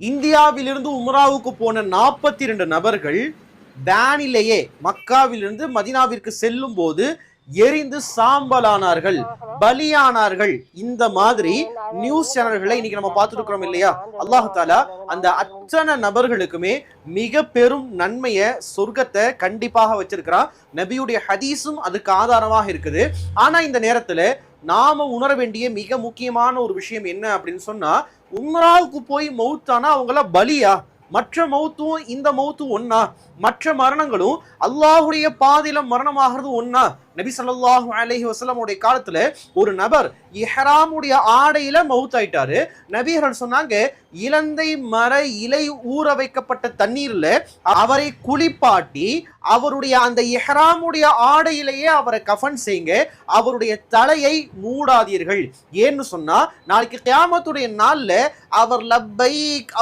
இந்தியாவிலிருந்து உம்ராவுக்கு போன 42 நபர்கள் வேனிலேயே மக்காவிலிருந்து மதினாவிற்கு செல்லும் போது எரிந்து சாம்பலானார்கள், பலியானார்கள். இந்த மாதிரி நியூஸ் சேனல்களை இன்னைக்கு நம்ம பார்த்துட்டு இருக்கிறோம் இல்லையா? அல்லாஹ் தாலா அந்த அத்தனை நபர்களுக்குமே மிக பெரும் நன்மையை, சொர்க்கத்தை கண்டிப்பாக வச்சிருக்கிறான். நபியுடைய ஹதீஸும் அதுக்கு ஆதாரமாக இருக்குது. ஆனா இந்த நேரத்துல நாம உணர வேண்டிய மிக முக்கியமான ஒரு விஷயம் என்ன அப்படின்னு சொன்னா, உம்ராவுக்கு போய் மௌத்தானா அவங்கள பலியா? மற்ற மௌத்தும் இந்த மௌத்தும் ஒன்னா? மற்ற மரணங்களும் அல்லாஹுடைய பாதையில மரணமாகிறது ஒன்னா? நபி ஸல்லல்லாஹு அலைஹி வஸல்லம் உடைய காலத்துல ஒரு நபர் இஹ்ராமுடைய ஆடையில மௌத் ஆயிட்டாரு. நபிகள் சொன்னாங்க, இலந்தை மர இலை ஊற வைக்கப்பட்ட தண்ணீர்ல அவரை குளிப்பாட்டி அவருடைய அந்த இஹ்ராமுடைய ஆடையிலேயே அவரை கஃன் செய்யுங்க, அவருடைய தலையை மூடாதீர்கள். ஏன்னு சொன்னா நாளைக்கு கியாமத்துடைய நாள்ல அவர் லப்பைக்